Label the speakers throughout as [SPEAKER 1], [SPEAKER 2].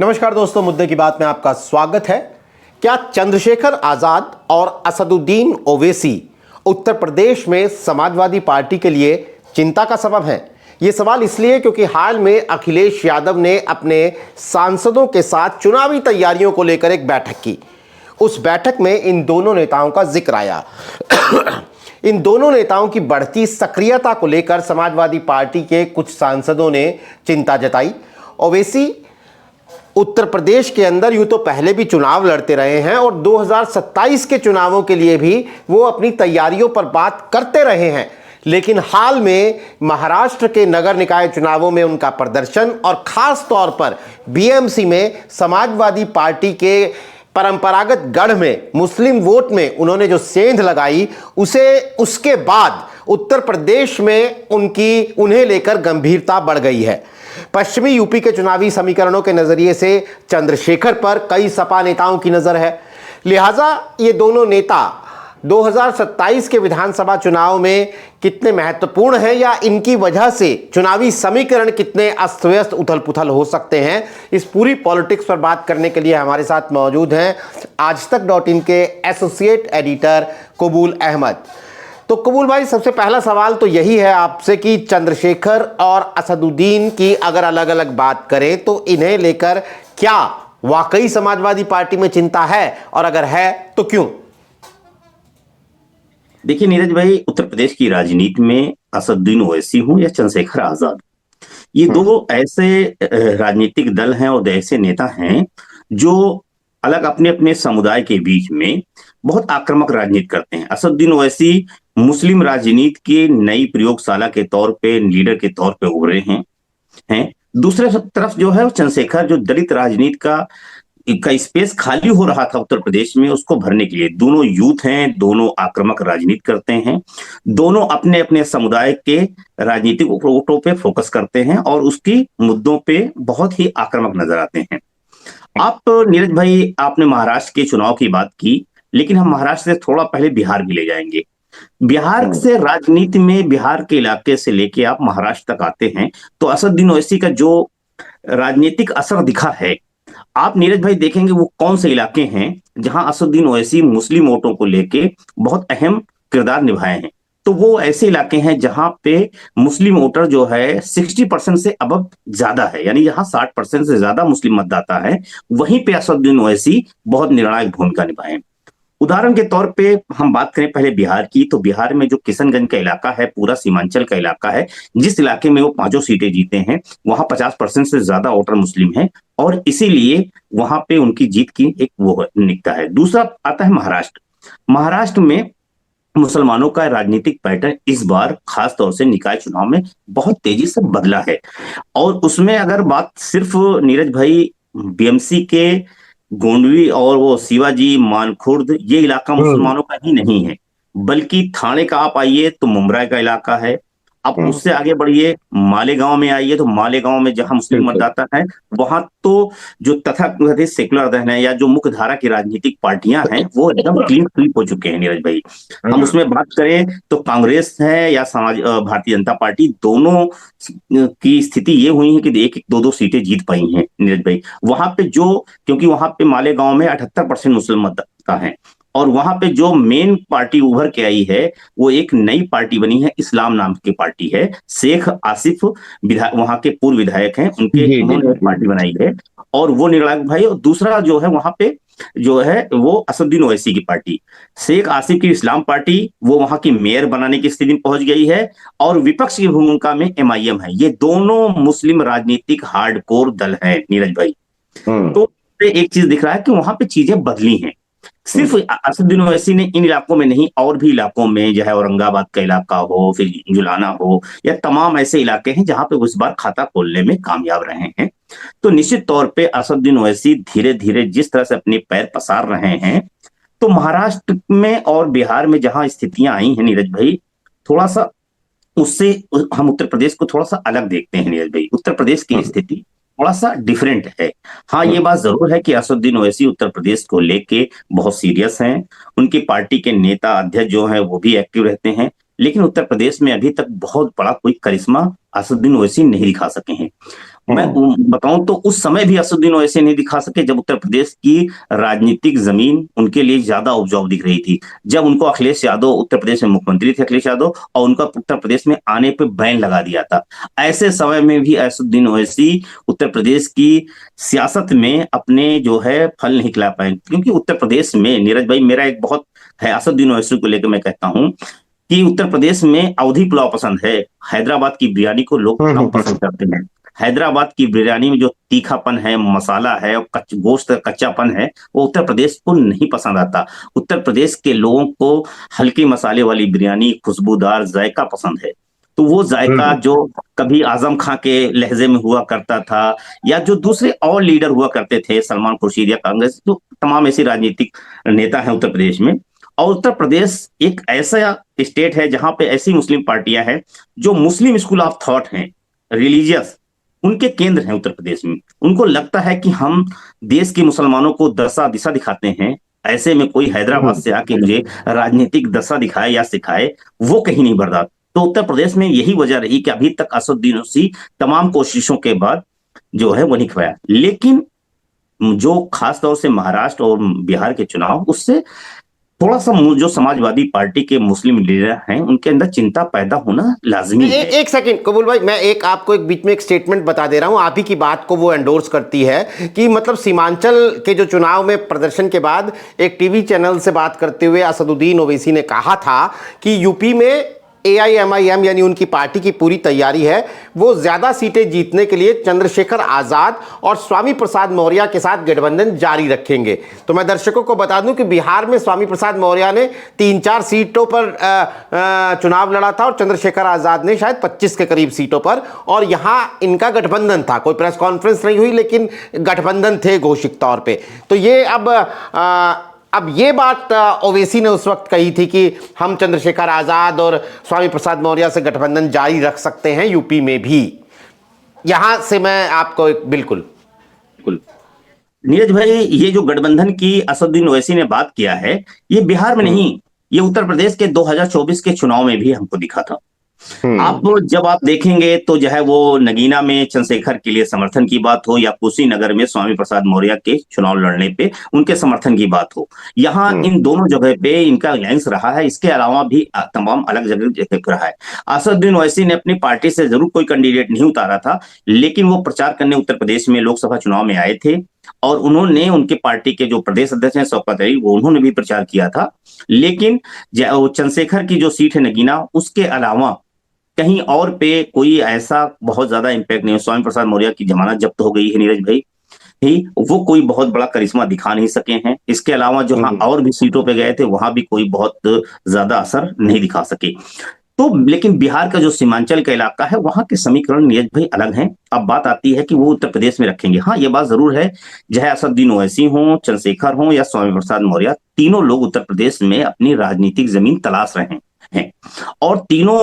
[SPEAKER 1] नमस्कार दोस्तों, मुद्दे की बात में आपका स्वागत है। क्या चंद्रशेखर आजाद और असदुद्दीन ओवैसी उत्तर प्रदेश में समाजवादी पार्टी के लिए चिंता का सबब है? ये सवाल इसलिए क्योंकि हाल में अखिलेश यादव ने अपने सांसदों के साथ चुनावी तैयारियों को लेकर एक बैठक की। उस बैठक में इन दोनों नेताओं का जिक्र आया। इन दोनों नेताओं की बढ़ती सक्रियता को लेकर समाजवादी पार्टी के कुछ सांसदों ने चिंता जताई। ओवैसी उत्तर प्रदेश के अंदर यूं तो पहले भी चुनाव लड़ते रहे हैं और 2027 के चुनावों के लिए भी वो अपनी तैयारियों पर बात करते रहे हैं, लेकिन हाल में महाराष्ट्र के नगर निकाय चुनावों में उनका प्रदर्शन और खास तौर पर बीएमसी में समाजवादी पार्टी के परंपरागत गढ़ में मुस्लिम वोट में उन्होंने जो सेंध लगाई, उसके बाद उत्तर प्रदेश में उन्हें लेकर गंभीरता बढ़ गई है। पश्चिमी यूपी के चुनावी समीकरणों के नजरिए से चंद्रशेखर पर कई सपा नेताओं की नजर है, लिहाजा ये दोनों नेता 2027 के विधानसभा चुनाव में कितने महत्वपूर्ण हैं या इनकी वजह से चुनावी समीकरण कितने अस्त व्यस्त उथल पुथल हो सकते हैं, इस पूरी पॉलिटिक्स पर बात करने के लिए हमारे साथ मौजूद हैं आजतक.in के एसोसिएट एडिटर कबूल अहमद। तो कबूल भाई, सबसे पहला सवाल तो यही है आपसे कि चंद्रशेखर और असदुद्दीन की अगर अलग अलग बात करें तो इन्हें लेकर क्या वाकई समाजवादी पार्टी में चिंता है, और अगर है तो क्यों?
[SPEAKER 2] देखिए नीरज भाई, उत्तर प्रदेश की राजनीति में असदुद्दीन ओवैसी हो या चंद्रशेखर आजाद, ये दो ऐसे राजनीतिक दल हैं और ऐसे नेता हैं जो अलग अपने अपने समुदाय के बीच में बहुत आक्रामक राजनीति करते हैं। असदुद्दीन ओवैसी मुस्लिम राजनीति की नई प्रयोगशाला के तौर पे, लीडर के तौर पे उभरे हैं। दूसरे तरफ जो है चंद्रशेखर, जो दलित राजनीति का स्पेस खाली हो रहा था उत्तर प्रदेश में, उसको भरने के लिए दोनों यूथ हैं, दोनों आक्रामक राजनीति करते हैं, दोनों अपने अपने समुदाय के राजनीतिक वोटों पे फोकस करते हैं और उसकी मुद्दों पे बहुत ही आक्रामक नजर आते हैं। आप नीरज भाई, आपने महाराष्ट्र के चुनाव की बात की, लेकिन हम महाराष्ट्र से थोड़ा पहले बिहार भी ले जाएंगे। बिहार से राजनीति में, बिहार के इलाके से लेके आप महाराष्ट्र तक आते हैं तो असदुद्दीन ओवैसी का जो राजनीतिक असर दिखा है, आप नीरज भाई देखेंगे वो कौन से इलाके हैं जहां असदुद्दीन ओवैसी मुस्लिम वोटों को लेके बहुत अहम किरदार निभाए हैं। तो वो ऐसे इलाके हैं जहां पे मुस्लिम वोटर जो है 60% से अब ज्यादा है, यानी जहां 60% से ज्यादा मुस्लिम मतदाता है, वहीं पे असदुद्दीन ओवैसी बहुत निर्णायक भूमिका निभाए। उदाहरण के तौर पे हम बात करें पहले बिहार की, तो बिहार में जो किशनगंज का इलाका है, पूरा सीमांचल का इलाका है, जिस इलाके में वो 5 सीटें जीते हैं, वहां 50% से ज्यादा वोटर मुस्लिम हैं और इसीलिए वहां पे उनकी जीत की एक वो निकता है। दूसरा आता है महाराष्ट्र। महाराष्ट्र में मुसलमानों का राजनीतिक पैटर्न इस बार खास तौर से निकाय चुनाव में बहुत तेजी से बदला है और उसमें अगर बात सिर्फ नीरज भाई बीएमसी के गोंडवी और वो शिवाजी, मानखुर्द, ये इलाका मुसलमानों का ही नहीं है, बल्कि थाने का आप आइए तो मुमराय का इलाका है। आप उससे आगे बढ़िए, मालेगांव में आइए तो मालेगांव में जहां मुस्लिम मतदाता है, वहां तो जो तथाकथित सेकुलर दल है या जो मुख्य धारा की राजनीतिक पार्टियां हैं, वो एकदम क्लीन स्वीप हो चुके हैं नीरज भाई। हम उसमें बात करें तो कांग्रेस है या भारतीय जनता पार्टी, दोनों की स्थिति ये हुई है कि 1-2 सीटें जीत पाई हैं नीरज भाई। वहां पे क्योंकि वहां पे मालेगांव में 78% मुस्लिम मतदाता है और वहां पे जो मेन पार्टी उभर के आई है वो एक नई पार्टी बनी है, इस्लाम नाम की पार्टी है। शेख आसिफ वहां के पूर्व विधायक हैं, उन्होंने पार्टी बनाई है और वो निर्णायक भाई। और दूसरा जो है वहां पे जो है वो असदुद्दीन ओवैसी की पार्टी, शेख आसिफ की इस्लाम पार्टी, वो वहां की मेयर बनाने की स्थिति में पहुंच गई है और विपक्ष की भूमिका में एमआईएम है। ये दोनों मुस्लिम राजनीतिक हार्डकोर दल हैं नीरज भाई। तो एक चीज दिख रहा है कि वहां पे चीजें बदली हैं। सिर्फ असदुद्दीन ओवैसी ने इन इलाकों में नहीं, और भी इलाकों में, चाहे औरंगाबाद का इलाका हो, फिर जुलाना हो, या तमाम ऐसे इलाके हैं जहां पे वो इस बार खाता खोलने में कामयाब रहे हैं। तो निश्चित तौर पे असदुद्दीन ओवैसी धीरे धीरे जिस तरह से अपने पैर पसार रहे हैं, तो महाराष्ट्र में और बिहार में जहां स्थितियां आई हैं नीरज भाई, थोड़ा सा उससे हम उत्तर प्रदेश को थोड़ा सा अलग देखते हैं नीरज भाई। उत्तर प्रदेश की स्थिति थोड़ा सा डिफरेंट है। हाँ, ये बात जरूर है कि असदुद्दीन ओवैसी उत्तर प्रदेश को लेके बहुत सीरियस हैं। उनकी पार्टी के नेता अध्यक्ष जो हैं वो भी एक्टिव रहते हैं, लेकिन उत्तर प्रदेश में अभी तक बहुत बड़ा कोई करिश्मा असदुद्दीन ओवैसी नहीं दिखा सके हैं। मैं बताऊं तो उस समय भी असदुद्दीन ओवैसी नहीं दिखा सके जब उत्तर प्रदेश की राजनीतिक जमीन उनके लिए ज्यादा उपजाऊ दिख रही थी, जब उनको अखिलेश यादव उत्तर प्रदेश में मुख्यमंत्री थे, अखिलेश यादव, और उनका उत्तर प्रदेश में आने पे बैन लगा दिया था। ऐसे समय में भी असदुद्दीन ओवैसी उत्तर प्रदेश की सियासत में अपने जो है फल नहीं खिला पाए, क्योंकि उत्तर प्रदेश में नीरज भाई मेरा एक बहुत है असदुद्दीन ओवैसी को लेकर मैं कहता हूं कि उत्तर प्रदेश में अवधी पुलाव पसंद है, हैदराबाद की बिरयानी को लोग कम पसंद करते हैं। हैदराबाद की बिरयानी में जो तीखापन है, मसाला है और गोश्त कच्चापन है, वो उत्तर प्रदेश को नहीं पसंद आता। उत्तर प्रदेश के लोगों को हल्के मसाले वाली बिरयानी, खुशबूदार जायका पसंद है। तो वो जायका जो कभी आजम खां के लहजे में हुआ करता था, या जो दूसरे और लीडर हुआ करते थे, सलमान खुर्शीद या कांग्रेस, जो तमाम ऐसी राजनीतिक नेता हैं उत्तर प्रदेश में। और उत्तर प्रदेश एक ऐसा स्टेट है जहां पे ऐसी मुस्लिम पार्टियां हैं जो मुस्लिम स्कूल ऑफ थॉट हैं, रिलीजियस, उनके केंद्र हैं उत्तर प्रदेश में। उनको लगता है कि हम देश के मुसलमानों को दशा दिशा दिखाते हैं, ऐसे में कोई हैदराबाद से आके मुझे राजनीतिक दशा दिखाए या सिखाए, वो कहीं नहीं बर्दाश्त। तो उत्तर प्रदेश में यही वजह रही कि अभी तक असदुद्दीन ओवैसी तमाम कोशिशों के बाद जो है वो नहीं खवाया। लेकिन जो खास तौर से महाराष्ट्र और बिहार के चुनाव, उससे थोड़ा सा जो समाजवादी पार्टी के मुस्लिम लीडर हैं उनके अंदर चिंता पैदा होना लाजमी है।
[SPEAKER 1] एक सेकंड कबूल भाई, मैं आपको एक बीच में एक स्टेटमेंट बता दे रहा हूं, आप ही की बात को वो एंडोर्स करती है कि मतलब सीमांचल के जो चुनाव में प्रदर्शन के बाद एक टीवी चैनल से बात करते हुए असदुद्दीन ओवैसी ने कहा था कि यूपी में AIMIM यानी उनकी पार्टी की पूरी तैयारी है, वो ज्यादा सीटें जीतने के लिए चंद्रशेखर आजाद और स्वामी प्रसाद मौर्य के साथ गठबंधन जारी रखेंगे। तो मैं दर्शकों को बता दूं कि बिहार में स्वामी प्रसाद मौर्य ने 3-4 सीटों पर चुनाव लड़ा था और चंद्रशेखर आजाद ने शायद 25 के करीब सीटों पर, और यहां इनका गठबंधन था। कोई प्रेस कॉन्फ्रेंस नहीं हुई लेकिन गठबंधन थे घोषित तौर पर। तो ये अब ये बात ओवैसी ने उस वक्त कही थी कि हम चंद्रशेखर आजाद और स्वामी प्रसाद मौर्य से गठबंधन जारी रख सकते हैं यूपी में भी। यहां से मैं आपको बिल्कुल
[SPEAKER 2] नीरज भाई, ये जो गठबंधन की असदुद्दीन ओवैसी ने बात किया है, ये बिहार में नहीं, ये उत्तर प्रदेश के 2024 के चुनाव में भी हमको दिखा था। जब आप देखेंगे तो जो है वो नगीना में चंद्रशेखर के लिए समर्थन की बात हो, या कुशीनगर में स्वामी प्रसाद मौर्य के चुनाव लड़ने पे उनके समर्थन की बात हो, यहाँ इन दोनों जगह पे इनका अलायंस रहा है। इसके अलावा भी तमाम अलग जगह पे रहा है। असदुद्दीन ओवैसी ने अपनी पार्टी से जरूर कोई कैंडिडेट नहीं उतारा था, लेकिन वो प्रचार करने उत्तर प्रदेश में लोकसभा चुनाव में आए थे, और उन्होंने उनके पार्टी के जो प्रदेश अध्यक्ष हैं शौकत अली, वो उन्होंने भी प्रचार किया था। लेकिन चंद्रशेखर की जो सीट है नगीना, उसके अलावा कहीं और पे कोई ऐसा बहुत ज्यादा इंपैक्ट नहीं है। स्वामी प्रसाद मौर्य की जमानत जब्त हो गई है नीरज भाई, वो कोई बहुत बड़ा करिश्मा दिखा नहीं सके हैं। इसके अलावा जो और भी सीटों पे गए थे वहां भी कोई बहुत ज्यादा असर नहीं दिखा सके। तो लेकिन बिहार का जो सीमांचल का इलाका है, वहां के समीकरण नीरज भाई अलग हैं। अब बात आती है कि वो उत्तर प्रदेश में रखेंगे। हाँ, ये बात जरूर है, चाहे असदुद्दीन ओवैसी हो, चंद्रशेखर हो या स्वामी प्रसाद मौर्य, तीनों लोग उत्तर प्रदेश में अपनी राजनीतिक जमीन तलाश रहे हैं, और तीनों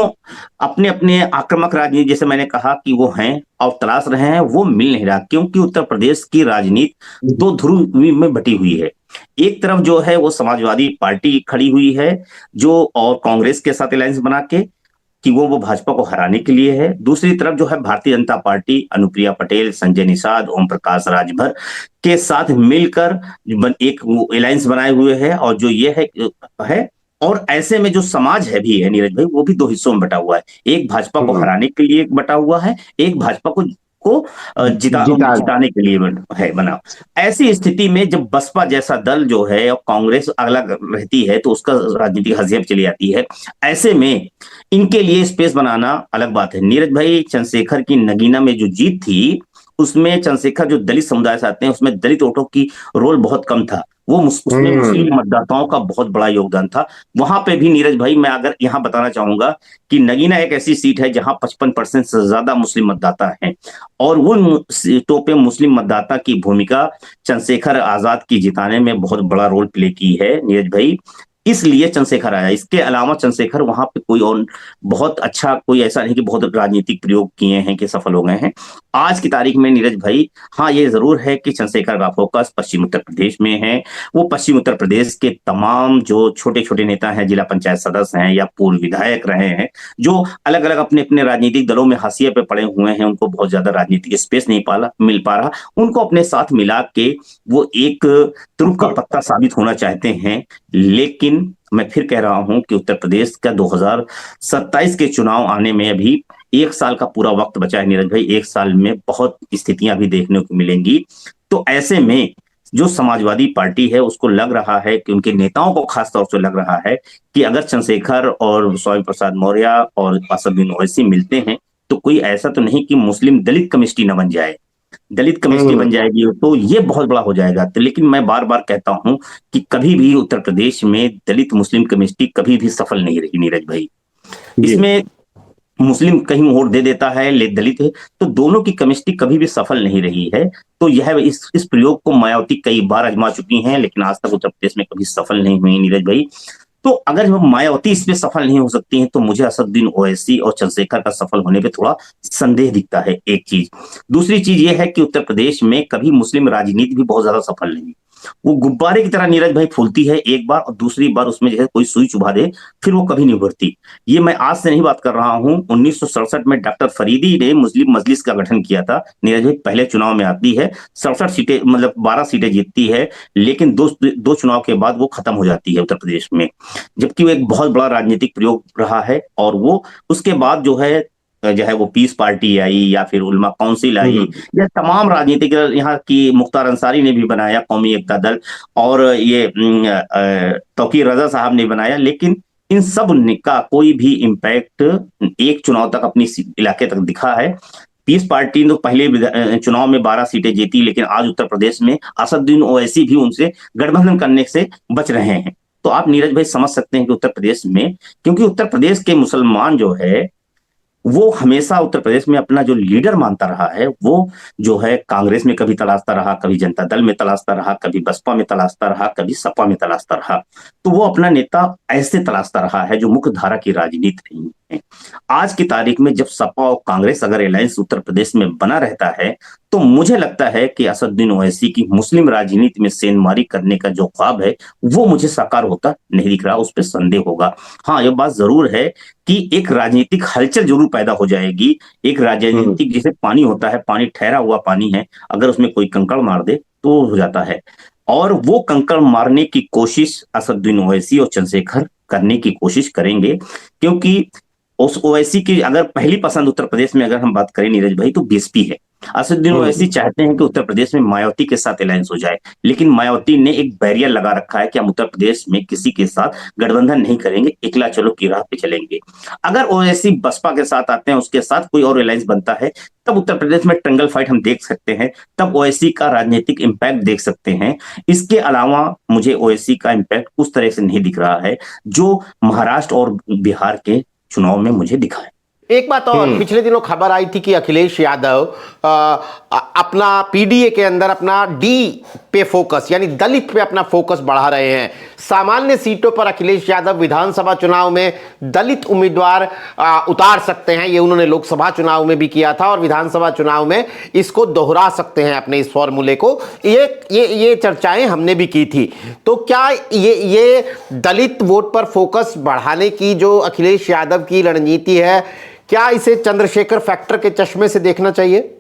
[SPEAKER 2] अपने अपने आक्रामक राजनीति, जैसे मैंने कहा कि वो हैं और तलाश रहे हैं, वो मिल नहीं रहा। क्योंकि उत्तर प्रदेश की राजनीति दो ध्रुव में बटी हुई है। एक तरफ जो है वो समाजवादी पार्टी खड़ी हुई है, जो और कांग्रेस के साथ अलायंस बना के कि वो भाजपा को हराने के लिए है। दूसरी तरफ जो है भारतीय जनता पार्टी, अनुप्रिया पटेल, संजय निषाद, ओम प्रकाश राजभर के साथ मिलकर एक अलायंस बनाए हुए है, और जो ये है और ऐसे में जो समाज है भी है नीरज भाई, वो भी दो हिस्सों में बटा हुआ है। एक भाजपा को हराने के लिए बटा हुआ है, एक भाजपा को जिताने के लिए है बना। ऐसी स्थिति में जब बसपा जैसा दल जो है और कांग्रेस अलग रहती है तो उसका राजनीतिक हज़ियत चली जाती है। ऐसे में इनके लिए स्पेस बनाना अलग बात है। नीरज भाई, चंद्रशेखर की नगीना में जो जीत थी, उसमें चंद्रशेखर जो दलित समुदाय से आते हैं, उसमें दलित वोटों की रोल बहुत कम था। उसमें मुस्लिम मतदाताओं का बहुत बड़ा योगदान था। वहां पे भी नीरज भाई, मैं अगर यहाँ बताना चाहूंगा कि नगीना एक ऐसी सीट है जहां 55% से ज्यादा मुस्लिम मतदाता हैं, और उन सीटों पे मुस्लिम मतदाता की भूमिका चंद्रशेखर आजाद की जिताने में बहुत बड़ा रोल प्ले की है नीरज भाई। इसलिए चंद्रशेखर आया। इसके अलावा चंद्रशेखर वहां पे कोई और बहुत अच्छा, कोई ऐसा नहीं कि बहुत राजनीतिक प्रयोग किए हैं कि सफल हो गए हैं आज की तारीख में नीरज भाई। हाँ, ये जरूर है कि चंद्रशेखर का फोकस पश्चिम उत्तर प्रदेश में है। वो पश्चिम उत्तर प्रदेश के तमाम जो छोटे छोटे नेता हैं, जिला पंचायत सदस्य हैं या पूर्व विधायक रहे हैं, जो अलग अलग अपने अपने राजनीतिक दलों में हाशिए पे पड़े हुए हैं, उनको बहुत ज्यादा राजनीतिक स्पेस नहीं मिल पा रहा, उनको अपने साथ मिला के वो एक तुरुप का पत्ता साबित होना चाहते हैं। लेकिन मैं फिर कह रहा हूं कि उत्तर प्रदेश का 2027 के चुनाव आने में अभी 1 साल का पूरा वक्त बचा है नीरज भाई। 1 साल में बहुत स्थितियां भी देखने को मिलेंगी। तो ऐसे में जो समाजवादी पार्टी है उसको लग रहा है कि उनके नेताओं को खासतौर से लग रहा है कि अगर चंद्रशेखर और स्वामी प्रसाद मौर्य और असदुद्दीन ओवैसी मिलते हैं तो कोई ऐसा तो नहीं कि मुस्लिम दलित कम्युनिटी न बन जाए। दलित कम्युनिटी बन जाएगी तो ये बहुत बड़ा हो जाएगा। तो लेकिन मैं बार बार कहता हूं कि कभी भी उत्तर प्रदेश में दलित मुस्लिम कम्युनिटी कभी भी सफल नहीं रही नीरज भाई। इसमें मुस्लिम कहीं वोट दे देता है, ले दलित है, तो दोनों की कम्युनिटी कभी भी सफल नहीं रही है। तो यह इस प्रयोग को मायावती कई बार आजमा चुकी हैं, लेकिन आज तक उत्तर प्रदेश में कभी सफल नहीं हुई नीरज भाई। तो अगर मायावती इसमें सफल नहीं हो सकती है तो मुझे असदुद्दीन ओवैसी और चंद्रशेखर का सफल होने पे थोड़ा संदेह दिखता है। एक चीज, दूसरी चीज यह है कि उत्तर प्रदेश में कभी मुस्लिम राजनीति भी बहुत ज्यादा सफल नहीं। वो गुब्बारे की तरह नीरज भाई फूलती है एक बार और दूसरी बार उसमें जैसे कोई सुई चुभा दे फिर वो कभी नहीं उभरती। ये मैं आज से नहीं बात कर रहा हूं। 1967 में डॉक्टर फरीदी ने मुस्लिम मजलिस का गठन किया था नीरज भाई। पहले चुनाव में आती है, 67 सीटें, मतलब 12 सीटें जीतती है, लेकिन दो चुनाव के बाद वो खत्म हो जाती है उत्तर प्रदेश में, जबकि वो एक बहुत बड़ा राजनीतिक प्रयोग रहा है। और वो उसके बाद जो है वो पीस पार्टी आई या फिर उलमा काउंसिल आई या तमाम राजनीतिक, यहाँ की मुख्तार अंसारी ने भी बनाया कौमी एकता दल, और ये तौकीर रजा साहब ने बनाया, लेकिन इन सब का कोई भी इम्पैक्ट एक चुनाव तक अपनी इलाके तक दिखा है। पीस पार्टी ने पहले चुनाव में 12 सीटें जीती, लेकिन आज उत्तर प्रदेश में असदुद्दीन ओवैसी भी उनसे गठबंधन करने से बच रहे हैं। तो आप नीरज भाई समझ सकते हैं कि उत्तर प्रदेश में, क्योंकि उत्तर प्रदेश के मुसलमान जो है वो हमेशा उत्तर प्रदेश में अपना जो लीडर मानता रहा है, वो जो है कांग्रेस में कभी तलाशता रहा, कभी जनता दल में तलाशता रहा, कभी बसपा में तलाशता रहा, कभी सपा में तलाशता रहा। तो वो अपना नेता ऐसे तलाशता रहा है जो मुख्य धारा की राजनीति नहीं है। आज की तारीख में जब सपा और कांग्रेस अगर अलायंस उत्तर प्रदेश में बना रहता है तो मुझे लगता है कि असदुद्दीन ओवैसी की मुस्लिम राजनीति में सेंधमारी करने का जो ख्वाब है वो मुझे साकार होता नहीं दिख रहा, उस पर संदेह होगा। हाँ, ये बात जरूर है कि एक राजनीतिक हलचल जरूर पैदा हो जाएगी। एक राजनीतिक, जैसे पानी होता है, पानी ठहरा हुआ पानी है, अगर उसमें कोई कंकड़ मार दे तो हो जाता है, और वो कंकड़ मारने की कोशिश असदुद्दीन ओवैसी और चंद्रशेखर करने की कोशिश करेंगे। क्योंकि उस ओवैसी की अगर पहली पसंद उत्तर प्रदेश में अगर हम बात करें नीरज भाई तो बीएसपी है। असदुद्दीन ओवैसी चाहते हैं कि उत्तर प्रदेश में मायावती के साथ अलायंस हो जाए, लेकिन मायावती ने एक बैरियर लगा रखा है कि हम उत्तर प्रदेश में किसी के साथ गठबंधन नहीं करेंगे, एकला चलो की राह पे चलेंगे। अगर ओवैसी बसपा के साथ आते हैं, उसके साथ कोई और अलायंस बनता है, तब उत्तर प्रदेश में ट्रंगल फाइट हम देख सकते हैं, तब ओवैसी का राजनीतिक इंपैक्ट देख सकते हैं। इसके अलावा मुझे ओवैसी का इंपैक्ट उस तरह से नहीं दिख रहा है जो महाराष्ट्र और बिहार के चुनाव में मुझे दिखा है।
[SPEAKER 1] एक बात और, पिछले दिनों खबर आई थी कि अखिलेश यादव अपना पीडीए के अंदर अपना डी पे फोकस यानी दलित पे अपना फोकस बढ़ा रहे हैं। सामान्य सीटों पर अखिलेश यादव विधानसभा चुनाव में दलित उम्मीदवार उतार सकते हैं, ये उन्होंने लोकसभा चुनाव में भी किया था और विधानसभा चुनाव में इसको दोहरा सकते हैं अपने इस फॉर्मूले को। ये चर्चाएं हमने भी की थी। तो क्या ये दलित वोट पर फोकस बढ़ाने की जो अखिलेश यादव की रणनीति है, क्या इसे चंद्रशेखर फैक्टर के चश्मे से देखना चाहिए?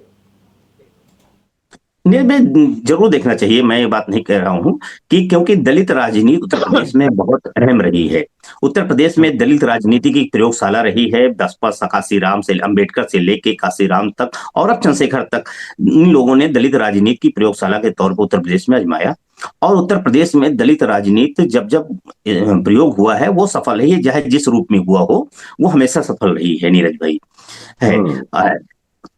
[SPEAKER 2] जरूर देखना चाहिए। मैं ये बात नहीं कह रहा हूं कि क्योंकि दलित राजनीति उत्तर प्रदेश में बहुत अहम रही है। उत्तर प्रदेश में दलित राजनीति की प्रयोगशाला रही है। बसपा काशीराम से, अंबेडकर से लेके काशीराम तक और अब चंद्रशेखर तक, इन लोगों ने दलित राजनीति की प्रयोगशाला के तौर पर उत्तर प्रदेश में आजमाया। और उत्तर प्रदेश में दलित राजनीति जब जब प्रयोग हुआ है वो सफल है, चाहे जिस रूप में हुआ हो वो हमेशा सफल रही है नीरज भाई है।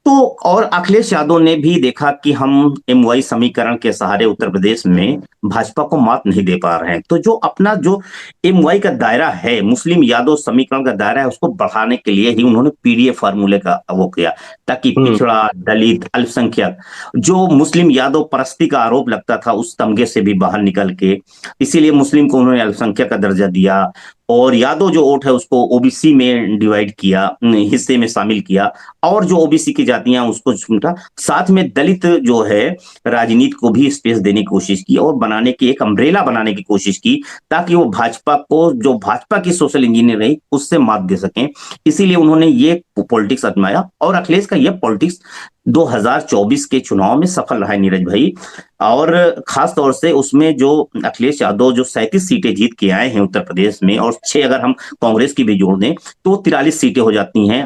[SPEAKER 2] तो और अखिलेश यादव ने भी देखा कि हम एमवाई समीकरण के सहारे उत्तर प्रदेश में भाजपा को मात नहीं दे पा रहे हैं, तो जो अपना जो एमवाई का दायरा है, मुस्लिम यादव समीकरण का दायरा है, उसको बढ़ाने के लिए ही उन्होंने पीडीए फार्मूले का वो किया, ताकि पिछड़ा, दलित, अल्पसंख्यक, जो मुस्लिम यादव परस्ती का आरोप लगता था, उस तमगे से भी बाहर निकल के, इसीलिए मुस्लिम को उन्होंने अल्पसंख्यक का दर्जा दिया, और यादव जो वोट है उसको ओबीसी में डिवाइड किया, हिस्से में शामिल किया, और जो ओबीसी की जातियां उसको छूटा, साथ में दलित जो है राजनीति को भी स्पेस देने की कोशिश की और बनाने की एक अम्ब्रेला बनाने की कोशिश की, ताकि वो भाजपा को, जो भाजपा की सोशल इंजीनियर रही, उससे मात दे सकें। इसीलिए उन्होंने ये पॉलिटिक्स अपनाया, और अखिलेश का यह पॉलिटिक्स 2024 के चुनाव में सफल रहा है नीरज भाई। और खास तौर से उसमें जो अखिलेश यादव जो 37 सीटें जीत के आए हैं उत्तर प्रदेश में, और 6 अगर हम कांग्रेस की भी जोड़ दें तो 43 सीटें हो जाती हैं।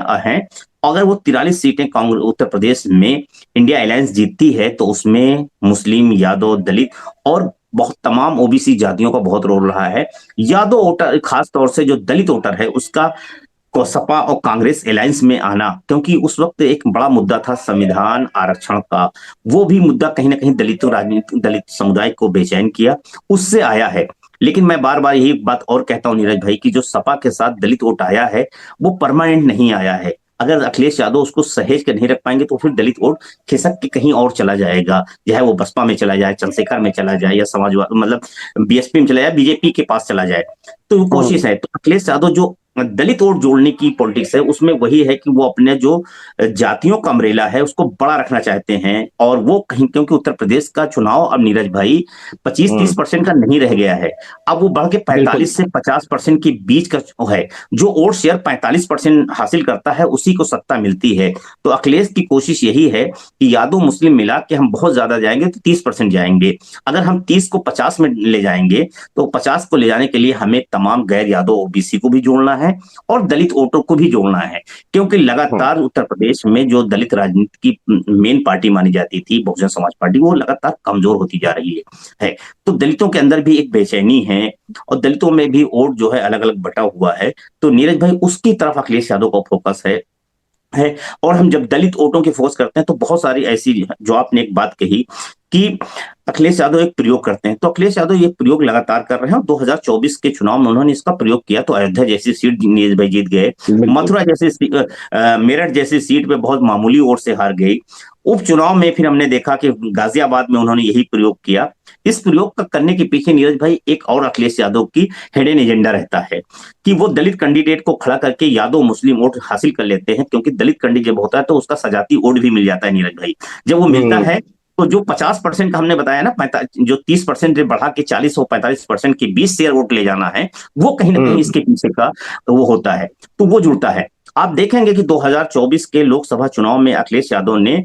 [SPEAKER 2] अगर वो 43 सीटें कांग्रेस उत्तर प्रदेश में इंडिया अलायंस जीतती है, तो उसमें मुस्लिम, यादव, दलित और बहुत तमाम ओबीसी जातियों का बहुत रोल रहा है। यादव वोटर, खास तौर से जो दलित वोटर है, उसका को सपा और कांग्रेस अलायंस में आना, क्योंकि उस वक्त एक बड़ा मुद्दा था संविधान आरक्षण का, वो भी मुद्दा कहीं ना कहीं दलितों, राजनीति, दलित समुदाय को बेचैन किया, उससे आया है। लेकिन मैं बार बार यही बात और कहता हूं नीरज भाई, कि जो सपा के साथ दलित वोट आया है वो परमानेंट नहीं आया है। अगर अखिलेश यादव उसको सहेज कर नहीं रख पाएंगे तो फिर दलित वोट खिसक के कहीं और चला जाएगा, चाहे वो बसपा में चला जाए, चंद्रशेखर में चला जाए, या समाजवाद मतलब बीएसपी में चला जाए, बीजेपी के पास चला जाए। तो वो कोशिश है। तो अखिलेश यादव जो दलित वोट जोड़ने की पॉलिटिक्स है, उसमें वही है कि वो अपने जो जातियों का अम्ब्रेला है उसको बड़ा रखना चाहते हैं। और वो कहीं, क्योंकि उत्तर प्रदेश का चुनाव अब नीरज भाई 25-30% का नहीं रह गया है, अब वो बढ़ के 45 से 50% के बीच का है। जो वोट शेयर 45% हासिल करता है उसी को सत्ता मिलती है। तो अखिलेश की कोशिश यही है कि यादव मुस्लिम मिला के हम बहुत ज्यादा जाएंगे तो 30% जाएंगे। अगर हम 30 को 50 में ले जाएंगे तो 50 को ले जाने के लिए हमें तमाम गैर यादव ओबीसी को भी जोड़ना है और दलित वोटों को भी जोड़ना है, क्योंकि लगातार उत्तर प्रदेश में जो दलित राजनीति की मेन पार्टी मानी जाती थी, बहुजन समाज पार्टी, वो लगातार कमजोर होती जा रही है। तो दलितों के अंदर भी एक बेचैनी है, और दलितों में भी वोट जो है अलग अलग बटा हुआ है। तो नीरज भाई उसकी तरफ अखिलेश यादव का फोकस है। और हम जब दलित वोटों की फोकस करते हैं तो बहुत सारी ऐसी, जो आपने एक बात कही कि अखिलेश यादव एक प्रयोग करते हैं, तो अखिलेश यादव ये प्रयोग लगातार कर रहे हैं। 2024 के चुनाव में उन्होंने इसका प्रयोग किया तो अयोध्या जैसी सीट नीरज भाई जीत गए, मथुरा जैसे मेरठ जैसी सीट पे बहुत मामूली वोट से हार गई। उपचुनाव में फिर हमने देखा कि गाजियाबाद में उन्होंने यही प्रयोग किया। इस प्रयोग का करने के पीछे नीरज भाई एक और अखिलेश यादव की हिडन एजेंडा रहता है कि वो दलित कैंडिडेट को खड़ा करके यादव मुस्लिम वोट हासिल कर लेते हैं, क्योंकि दलित कैंडिडेट जब होता है तो उसका सजाती वोट भी मिल जाता है नीरज भाई। जब वो मिलता है तो जो 50% का हमने बताया ना, जो 30% बढ़ा के 40 और 45% के 20 शेयर वोट ले जाना है, वो कहीं ना कहीं इसके पीछे का वो होता है, तो वो जुड़ता है। आप देखेंगे कि 2024 के लोकसभा चुनाव में अखिलेश यादव ने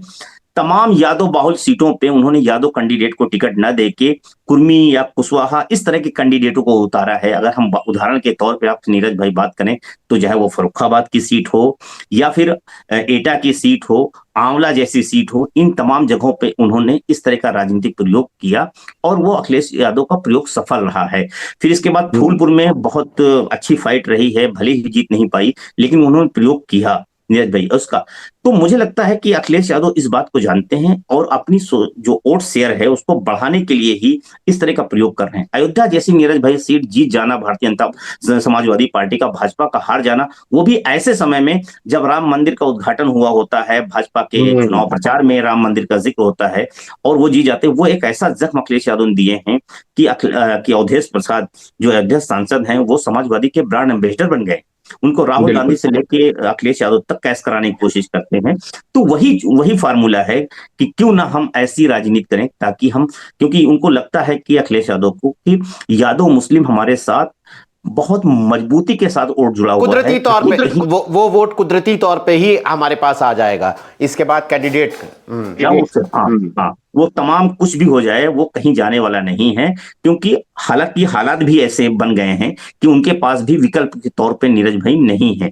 [SPEAKER 2] तमाम यादव बाहुल सीटों पे उन्होंने यादव कैंडिडेट को टिकट न देके कुर्मी या कुशवाहा इस तरह के कैंडिडेटों को उतारा है। अगर हम उदाहरण के तौर पे आप नीरज भाई बात करें तो चाहे वो फर्रुखाबाद की सीट हो या फिर एटा की सीट हो, आंवला जैसी सीट हो, इन तमाम जगहों पे उन्होंने इस तरह का राजनीतिक प्रयोग किया और वो अखिलेश यादव का प्रयोग सफल रहा है। फिर इसके बाद फूलपुर में बहुत अच्छी फाइट रही है, भले ही जीत नहीं पाई लेकिन उन्होंने प्रयोग किया नीरज भाई उसका। तो मुझे लगता है कि अखिलेश यादव इस बात को जानते हैं और अपनी जो वोट शेयर है उसको बढ़ाने के लिए ही इस तरह का प्रयोग कर रहे हैं। अयोध्या जैसी नीरज भाई सीट जीत जाना भारतीय जनता समाजवादी पार्टी का, भाजपा का हार जाना, वो भी ऐसे समय में जब राम मंदिर का उद्घाटन हुआ होता है, भाजपा के चुनाव प्रचार में राम मंदिर का जिक्र होता है और वो जीत जाते, वो एक ऐसा जख्म अखिलेश यादव ने दिए हैं कि अवधेश प्रसाद जो अयोध्या सांसद हैं वो समाजवादी के ब्रांड एम्बेसडर बन गए। उनको राहुल गांधी से लेके अखिलेश यादव तक कैश कराने की कोशिश करते हैं। तो वही फार्मूला है कि क्यों ना हम ऐसी राजनीति करें ताकि हम, क्योंकि उनको लगता है कि अखिलेश यादव को कि यादव मुस्लिम हमारे साथ बहुत मजबूती के साथ वोट जुड़ा हुआ है,
[SPEAKER 1] कुदरती तौर पे वो वोट कुदरती तौर पे ही हमारे पास आ जाएगा। इसके बाद कैंडिडेट
[SPEAKER 2] हाँ, वो तमाम कुछ भी हो जाए वो कहीं जाने वाला नहीं है, क्योंकि हालांकि हालात भी ऐसे बन गए हैं कि उनके पास भी विकल्प के तौर पे नीरज भाई नहीं है।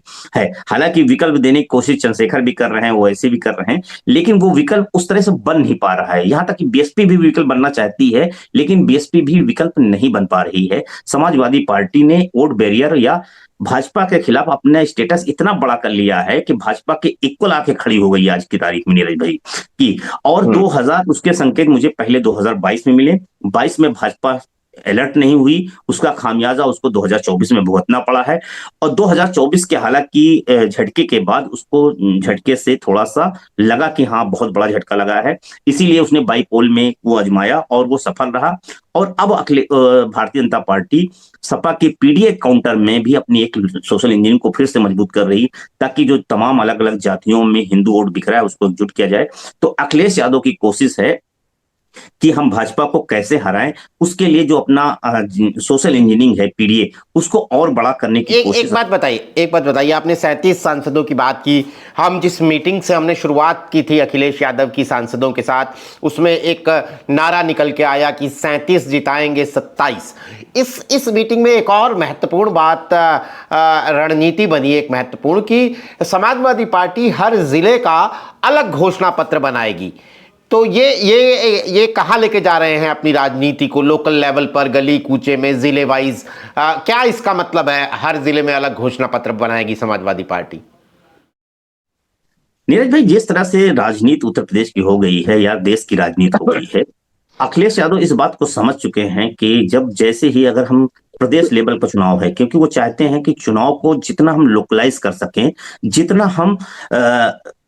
[SPEAKER 2] हालांकि विकल्प देने की कोशिश चंद्रशेखर भी कर रहे हैं, वो ऐसे भी कर रहे हैं, लेकिन वो विकल्प उस तरह से बन नहीं पा रहा है। यहाँ तक कि बीएसपी भी विकल्प बनना चाहती है लेकिन बीएसपी भी विकल्प नहीं बन पा रही है। समाजवादी पार्टी ने वोट बैरियर या भाजपा के खिलाफ अपना स्टेटस इतना बड़ा कर लिया है कि भाजपा के इक्वल आके खड़ी हो गई आज की तारीख में नीरज भाई की। और 2000 उसके संकेत मुझे पहले 2022 में मिले, 22 में भाजपा अलर्ट नहीं हुई, उसका खामियाजा उसको 2024 में भुगतना पड़ा है। और 2024 के हालांकि झटके के बाद उसको झटके से थोड़ा सा लगा कि हाँ बहुत बड़ा झटका लगा है, इसीलिए उसने बाईपोल में वो आजमाया और वो सफल रहा। और अब भारतीय जनता पार्टी सपा के पीडीए काउंटर में भी अपनी एक सोशल इंजीनियरिंग को फिर से मजबूत कर रही, ताकि जो तमाम अलग अलग जातियों में हिंदू वोट बिखरा है उसको एकजुट किया जाए। तो अखिलेश यादव की कोशिश है कि हम भाजपा को कैसे हराएं, उसके लिए जो अपना सोशल इंजीनियरिंग है पीडीए, उसको और बड़ा करने की कोशिश।
[SPEAKER 1] एक बात बताइए, आपने 37 सांसदों की बात की। हम जिस मीटिंग से हमने शुरुआत की थी अखिलेश यादव की सांसदों के साथ, उसमें एक नारा निकल के आया कि 37 जिताएंगे 27। इस मीटिंग में एक और महत्वपूर्ण बात रणनीति बनी, एक महत्वपूर्ण, कि समाजवादी पार्टी हर जिले का अलग घोषणा पत्र बनाएगी। तो ये कहाँ लेके जा रहे हैं अपनी राजनीति को? लोकल लेवल पर, गली कूचे में, जिले वाइज, क्या इसका मतलब है हर जिले में अलग घोषणा पत्र बनाएगी समाजवादी पार्टी?
[SPEAKER 2] नीरज भाई, जिस तरह से राजनीति उत्तर प्रदेश की हो गई है या देश की राजनीति हो गई है, अखिलेश यादव इस बात को समझ चुके हैं कि जब जैसे ही अगर हम प्रदेश लेवल पर चुनाव है, क्योंकि वो चाहते हैं कि चुनाव को जितना हम लोकलाइज कर सकें, जितना हम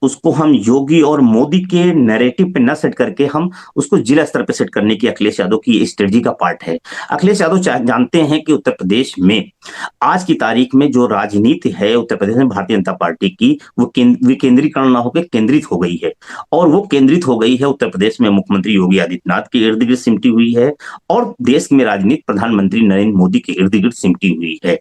[SPEAKER 2] उसको हम योगी और मोदी के नैरेटिव पे न सेट करके हम उसको जिला स्तर पे सेट करने की अखिलेश यादव की स्ट्रेटजी का पार्ट है। अखिलेश यादव जानते हैं कि उत्तर प्रदेश में आज की तारीख में जो राजनीति है उत्तर प्रदेश में भारतीय जनता पार्टी की, वो विकेंद्रीकरण न होकर केंद्रित हो गई है। और वो केंद्रित हो गई है उत्तर प्रदेश में मुख्यमंत्री योगी आदित्यनाथ के इर्द गिर्द सिमटी हुई है, और देश में राजनीति प्रधानमंत्री नरेंद्र मोदी के इर्द गिर्द सिमटी हुई है।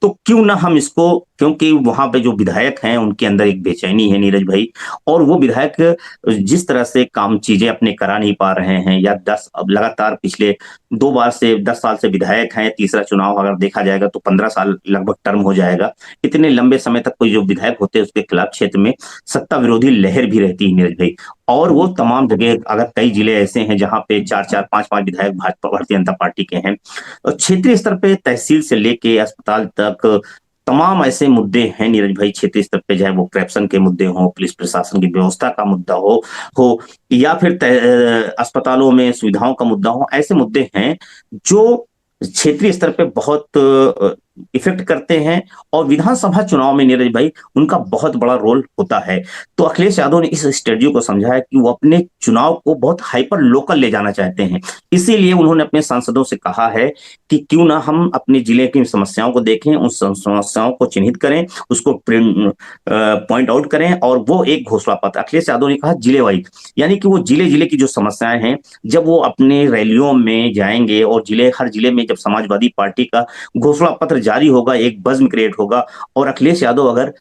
[SPEAKER 2] तो क्यों ना हम इसको, क्योंकि वहां पे जो विधायक हैं उनके अंदर एक बेचैनी है नीरज भाई, और वो विधायक जिस तरह से काम चीजें अपने करा नहीं पा रहे हैं, या 10 अब लगातार पिछले 2 बार से 10 साल से विधायक हैं, तीसरा चुनाव अगर देखा जाएगा तो 15 साल लगभग टर्म हो जाएगा। इतने लंबे समय तक कोई जो विधायक होते हैं उसके खिलाफ क्षेत्र में सत्ता विरोधी लहर भी रहती है नीरज भाई। और वो तमाम जगह, अगर कई जिले ऐसे हैं जहां पे 4-4, 5-5 विधायक भाजपा भारतीय जनता पार्टी के हैं, क्षेत्रीय स्तर पे तहसील से लेके अस्पताल तक तमाम ऐसे मुद्दे हैं नीरज भाई क्षेत्रीय स्तर पे, चाहे वो करप्शन के मुद्दे हो, पुलिस प्रशासन की व्यवस्था का मुद्दा हो या फिर अस्पतालों में सुविधाओं का मुद्दा हो, ऐसे मुद्दे हैं जो क्षेत्रीय स्तर पे बहुत इफेक्ट करते हैं। और विधानसभा चुनाव में नीरज भाई उनका बहुत बड़ा रोल होता है। तो अखिलेश यादव ने इस स्ट्रेटजी को समझा है कि वो अपने चुनाव को बहुत हाइपर लोकल ले जाना चाहते हैं। इसीलिए उन्होंने अपने सांसदों से कहा है कि क्यों ना हम अपने जिले की समस्याओं को देखें, उस समस्याओं को चिन्हित करें, उसको पॉइंट आउट करें, और वो एक घोषणा पत्र, अखिलेश यादव ने कहा जिले वाइज, यानी कि वो जिले जिले की जो समस्याएं हैं जब वो अपने रैलियों में जाएंगे और हर जिले में जब समाजवादी पार्टी का घोषणा पत्र जारी होगा, एक बज़्म क्रिएट होगा, और अखिलेश यादव अगर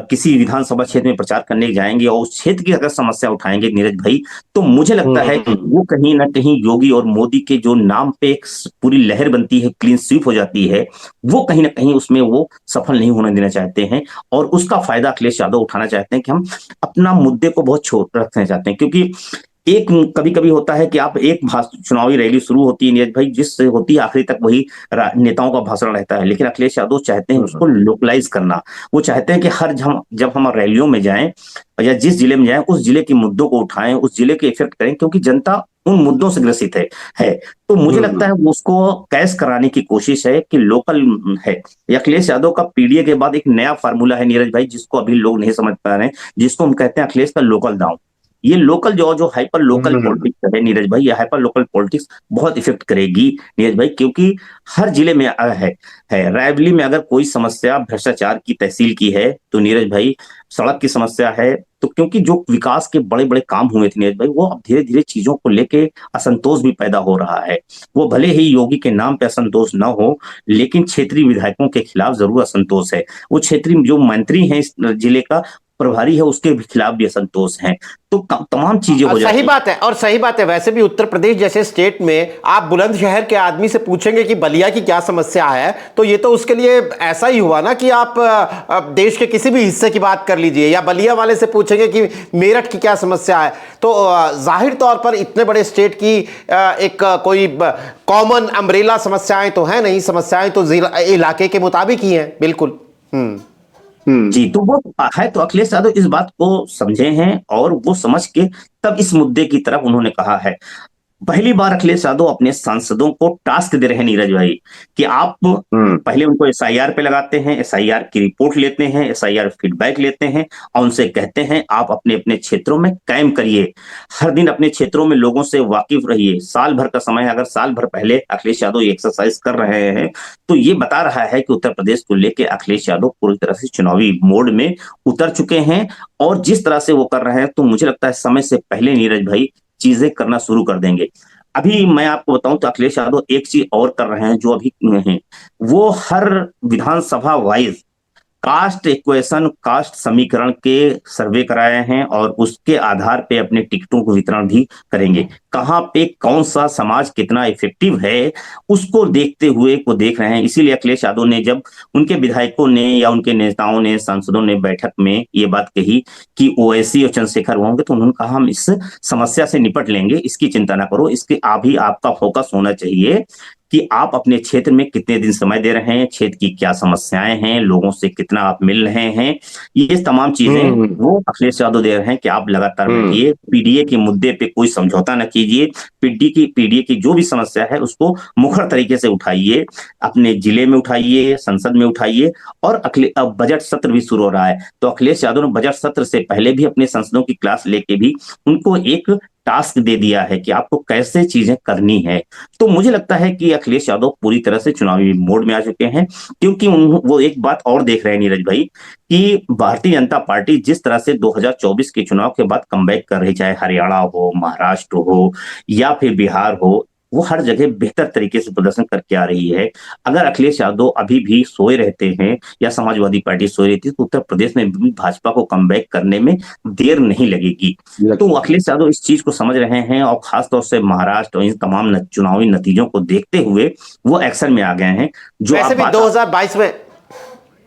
[SPEAKER 2] किसी विधानसभा क्षेत्र में प्रचार करने जाएंगे और उस क्षेत्र की अगर समस्या उठाएंगे नीरज भाई, तो मुझे लगता है कि वो कहीं ना कहीं योगी और मोदी के जो नाम पे एक पूरी लहर बनती है, क्लीन स्वीप हो जाती है, वो कहीं ना कहीं उसमें वो सफल नहीं होने देना चाहते हैं। और उसका फायदा अखिलेश यादव उठाना चाहते हैं कि हम अपना मुद्दे को बहुत छोटा रखना चाहते हैं। क्योंकि एक कभी कभी होता है कि आप एक चुनावी रैली शुरू होती है नीरज भाई, जिससे होती है आखिरी तक वही नेताओं का भाषण रहता है, लेकिन अखिलेश यादव चाहते हैं उसको लोकलाइज करना। वो चाहते हैं कि जब हम रैलियों में जाएं या जिस जिले में जाएं, उस जिले के मुद्दों को उठाएं, उस जिले के इफेक्ट करें, क्योंकि जनता उन मुद्दों से ग्रसित है। तो मुझे लगता है वो उसको कैश कराने की कोशिश है कि लोकल है। अखिलेश यादव का पीडीए के बाद एक नया फार्मूला है नीरज भाई, जिसको अभी लोग नहीं समझ पा रहे हैं, जिसको हम कहते हैं अखिलेश का लोकल दांव। ये लोकल जो हाइपर लोकल पॉलिटिक्स है नीरज भाई, ये हाइपर लोकल पॉलिटिक्स बहुत इफेक्ट करेगी नीरज भाई, क्योंकि हर जिले में है रायबरेली में अगर कोई समस्या भ्रष्टाचार की तहसील की है तो नीरज भाई सड़क की समस्या है, तो क्योंकि जो विकास के बड़े बड़े काम हुए थे नीरज भाई, वो अब धीरे धीरे चीजों को लेके असंतोष भी पैदा हो रहा है। वो भले ही योगी के नाम पे असंतोष न हो, लेकिन क्षेत्रीय विधायकों के खिलाफ जरूर असंतोष है। वो क्षेत्रीय जो मंत्री हैं इस जिले का, प्रभारी है उसके भी खिलाफ भी असंतोष है। तो तमाम चीजें हो जाती
[SPEAKER 1] सही बात है, और सही बात है। वैसे भी उत्तर प्रदेश जैसे स्टेट में आप बुलंदशहर के आदमी से पूछेंगे कि बलिया की क्या समस्या है, तो ये तो उसके लिए ऐसा ही हुआ ना कि आप देश के किसी भी हिस्से की बात कर लीजिए, या बलिया वाले से पूछेंगे कि मेरठ की क्या समस्या है, तो जाहिर तौर पर इतने बड़े स्टेट की एक कोई कॉमन अम्ब्रेला समस्याएं तो है नहीं, समस्याएं तो इलाके के मुताबिक ही हैं। बिल्कुल।
[SPEAKER 2] जी, तो वो है, तो अखिलेश यादव इस बात को समझे हैं और वो समझ के तब इस मुद्दे की तरफ उन्होंने कहा है। पहली बार अखिलेश यादव अपने सांसदों को टास्क दे रहे हैं नीरज भाई कि आप पहले उनको एसआईआर पे लगाते हैं, एसआईआर की रिपोर्ट लेते हैं, एसआईआर फीडबैक लेते हैं और उनसे कहते हैं आप अपने अपने क्षेत्रों में कायम करिए, हर दिन अपने क्षेत्रों में लोगों से वाकिफ रहिए। साल भर का समय है, अगर साल भर पहले अखिलेश यादव ये एक्सरसाइज कर रहे हैं तो ये बता रहा है कि उत्तर प्रदेश को लेकर अखिलेश यादव पूरी तरह से चुनावी मोड में उतर चुके हैं। और जिस तरह से वो कर रहे हैं तो मुझे लगता है समय से पहले नीरज भाई चीजें करना शुरू कर देंगे। अभी मैं आपको बताऊं तो अखिलेश यादव एक चीज और कर रहे हैं जो अभी हैं, वो हर विधानसभा वाइज कास्ट इक्वेशन, कास्ट समीकरण के सर्वे कराए हैं और उसके आधार पे अपने टिकटों को वितरण भी करेंगे। कहां पे कौन सा समाज कितना इफेक्टिव है उसको देखते हुए को देख रहे हैं। इसीलिए अखिलेश यादव ने, जब उनके विधायकों ने या उनके नेताओं ने, सांसदों ने बैठक में ये बात कही कि ओवैसी और चंद्रशेखर होंगे, तो उन्होंने कहा हम इस समस्या से निपट लेंगे, इसकी चिंता ना करो, इसके अभी आपका फोकस होना चाहिए कि आप अपने क्षेत्र में कितने दिन समय दे रहे हैं, क्षेत्र की क्या समस्याएं हैं, लोगों से कितना आप मिल रहे हैं, ये तमाम चीजें वो अखिलेश यादव दे रहे हैं कि आप लगातार बैठिए, पीडीए के मुद्दे पे कोई समझौता न कीजिए, पीडीए की जो भी समस्या है उसको मुखर तरीके से उठाइए, अपने जिले में उठाइए, संसद में उठाइए। और अब बजट सत्र भी शुरू हो रहा है, तो अखिलेश यादव ने बजट सत्र से पहले भी अपने सांसदों की क्लास लेके भी उनको एक टास्क दे दिया है कि आपको कैसे चीजें करनी है। तो मुझे लगता है कि अखिलेश यादव पूरी तरह से चुनावी मोड में आ चुके हैं, क्योंकि वो एक बात और देख रहे हैं नीरज भाई कि भारतीय जनता पार्टी जिस तरह से 2024 के चुनाव के बाद कमबैक कर रही, चाहे हरियाणा हो, महाराष्ट्र हो या फिर बिहार हो, वो हर जगह बेहतर तरीके से प्रदर्शन करके आ रही है। अगर अखिलेश यादव अभी भी सोए रहते हैं या समाजवादी पार्टी सोई रहती है तो उत्तर प्रदेश में भी भाजपा को कमबैक करने में देर नहीं लगेगी। तो अखिलेश यादव इस चीज को समझ रहे हैं और खासतौर से महाराष्ट्र और इन तमाम चुनावी नतीजों को देखते हुए वो एक्शन में आ गए हैं। जो
[SPEAKER 1] वैसे भी 2022 में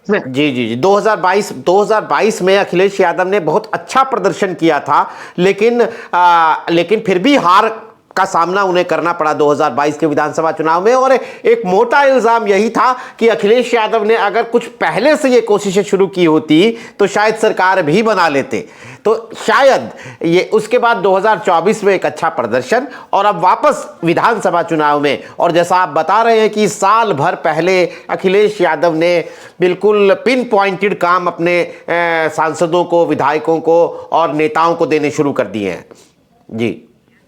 [SPEAKER 1] जी 2022 में अखिलेश यादव ने बहुत अच्छा प्रदर्शन किया था, लेकिन फिर भी हार का सामना उन्हें करना पड़ा 2022 के विधानसभा चुनाव में। और एक मोटा इल्जाम यही था कि अखिलेश यादव ने अगर कुछ पहले से ये कोशिशें शुरू की होती तो शायद सरकार भी बना लेते। तो शायद ये उसके बाद 2024 में एक अच्छा प्रदर्शन और अब वापस विधानसभा चुनाव में, और जैसा आप बता रहे हैं कि साल भर पहले अखिलेश यादव ने बिल्कुल पिन पॉइंटेड काम अपने सांसदों को, विधायकों को और नेताओं को देने शुरू कर दिए हैं। जी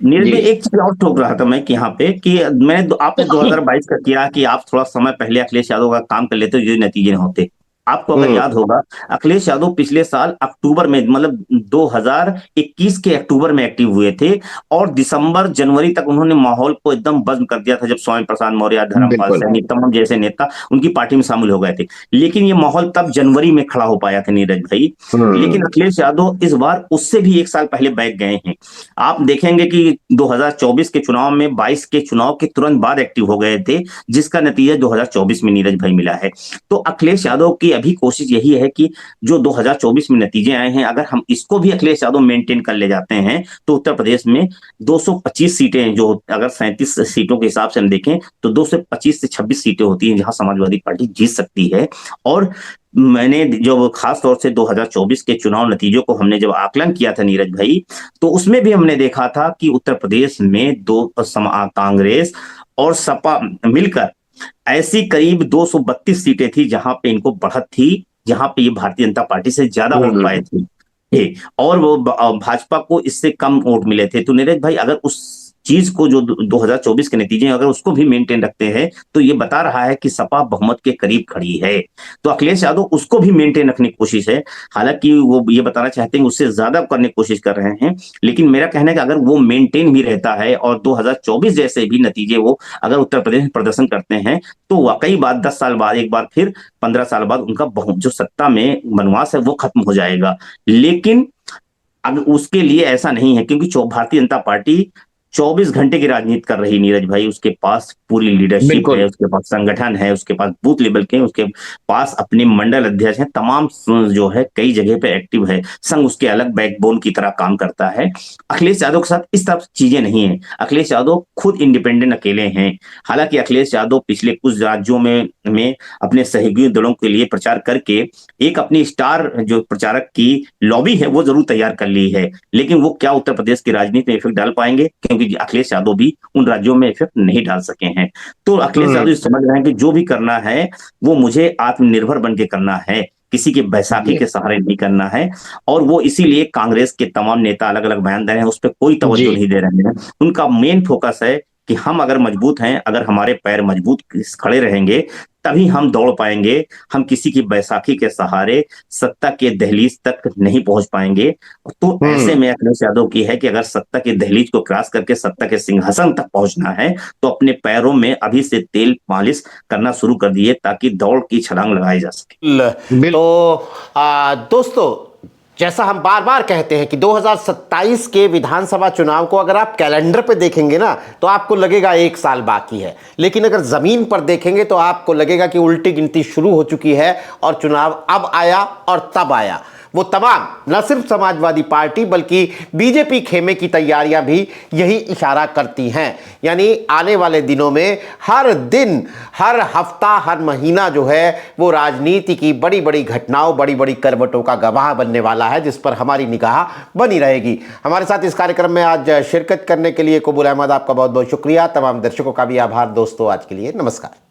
[SPEAKER 2] नीरज में एक चीज और ठोक रहा था मैं कि यहाँ पे कि आपने 2022 का किया कि आप थोड़ा समय पहले अखिलेश यादव का काम कर लेते तो ये नतीजे नहीं होते। आपको अगर याद होगा अखिलेश यादव पिछले साल अक्टूबर में, मतलब 2021 के अक्टूबर में एक्टिव हुए थे और दिसंबर जनवरी तक उन्होंने माहौल को एकदम बंद कर दिया था, जब स्वामी प्रसाद मौर्य, धर्मपाल सैनी, तमाम जैसे नेता उनकी पार्टी में शामिल हो गए थे। लेकिन ये माहौल तब जनवरी में खड़ा हो पाया था नीरज भाई। लेकिन अखिलेश यादव इस बार उससे भी एक साल पहले बैठ गए हैं। आप देखेंगे कि 2024 के चुनाव में 22 के चुनाव के तुरंत बाद एक्टिव हो गए थे, जिसका नतीजा 2024 में नीरज भाई मिला है। तो अखिलेश यादव की अभी कोशिश यही है कि जो 2024 में नतीजे आए हैं, अगर हम इसको भी अखिलेश यादव मेंटेन कर ले जाते हैं तो उत्तर प्रदेश में 225 सीटें, जो अगर 37 सीटों के हिसाब से हम देखें तो 225 से 26 सीटें होती हैं जहां समाजवादी पार्टी जीत सकती है। और मैंने जब खास तौर से 2024 के चुनाव नतीजों को हमने जब आकलन किया था नीरज भाई, तो उसमें भी हमने देखा था कि उत्तर प्रदेश में कांग्रेस और सपा मिलकर ऐसी करीब 232 सीटें थी जहां पे इनको बढ़त थी, जहां पे ये भारतीय जनता पार्टी से ज्यादा वोट पाए थे और वो भाजपा को इससे कम वोट मिले थे। तो नीरज भाई अगर उस चीज को, जो 2024 के नतीजे हैं, अगर उसको भी मेंटेन रखते हैं तो ये बता रहा है कि सपा बहुमत के करीब खड़ी है। तो अखिलेश यादव उसको भी मेंटेन रखने की कोशिश है, हालांकि वो ये बताना चाहते हैं उससे ज्यादा करने की कोशिश कर रहे हैं। लेकिन मेरा कहना है कि अगर वो मेंटेन भी रहता है और 2024 जैसे भी नतीजे वो अगर उत्तर प्रदेश में प्रदर्शन करते हैं तो वाकई बात 10 साल बाद एक बार फिर 15 साल बाद उनका जो सत्ता में वनवास है वो खत्म हो जाएगा। लेकिन अब उसके लिए ऐसा नहीं है, क्योंकि भारतीय जनता पार्टी 24 घंटे की राजनीति कर रही नीरज भाई। उसके पास पूरी लीडरशिप है, उसके पास संगठन है, उसके पास बूथ लेवल के, उसके पास अपने मंडल अध्यक्ष हैं, तमाम जो है कई जगह पे एक्टिव है। संघ उसके अलग बैकबोन की तरह काम करता है। अखिलेश यादव के साथ इस तरह चीजें नहीं है। अखिलेश यादव खुद इंडिपेंडेंट अकेले हैं। हालांकि अखिलेश यादव पिछले कुछ राज्यों में अपने सहयोगी दलों के लिए प्रचार करके एक अपनी स्टार जो प्रचारक की लॉबी है वो जरूर तैयार कर ली है, लेकिन वो क्या उत्तर प्रदेश की राजनीति में इफेक्ट डाल पाएंगे? क्योंकि अखिलेश यादव भी उन राज्यों में इफेक्ट नहीं डाल सके हैं। तो अखिलेश यादव समझ रहे हैं कि जो भी करना है वो मुझे आत्मनिर्भर बन के करना है, किसी के बैसाखी के सहारे नहीं करना है। और वो इसीलिए कांग्रेस के तमाम नेता अलग अलग बयान दे रहे हैं, उस पर कोई तवज्जो नहीं दे रहे हैं। उनका मेन फोकस है कि हम अगर मजबूत हैं, अगर हमारे पैर मजबूत खड़े रहेंगे तभी हम दौड़ पाएंगे। हम किसी की बैसाखी के सहारे सत्ता के दहलीज तक नहीं पहुंच पाएंगे। तो ऐसे में अखिलेश यादव की है कि अगर सत्ता के दहलीज को क्रॉस करके सत्ता के सिंहासन तक पहुंचना है तो अपने पैरों में अभी से तेल मालिश करना शुरू कर दिए, ताकि दौड़ की छलांग लगाई जा सके।
[SPEAKER 1] तो दोस्तों, जैसा हम बार बार कहते हैं कि 2027 के विधानसभा चुनाव को अगर आप कैलेंडर पे देखेंगे ना तो आपको लगेगा 1 साल बाकी है, लेकिन अगर जमीन पर देखेंगे तो आपको लगेगा कि उल्टी गिनती शुरू हो चुकी है और चुनाव अब आया और तब आया। वो तमाम न सिर्फ समाजवादी पार्टी बल्कि बीजेपी खेमे की तैयारियां भी यही इशारा करती हैं। यानी आने वाले दिनों में हर दिन, हर हफ्ता, हर महीना जो है वो राजनीति की बड़ी बड़ी घटनाओं, बड़ी बड़ी करवटों का गवाह बनने वाला है, जिस पर हमारी निगाह बनी रहेगी। हमारे साथ इस कार्यक्रम में आज शिरकत करने के लिए कबूल अहमद, आपका बहुत बहुत शुक्रिया। तमाम दर्शकों का भी आभार। दोस्तों, आज के लिए नमस्कार।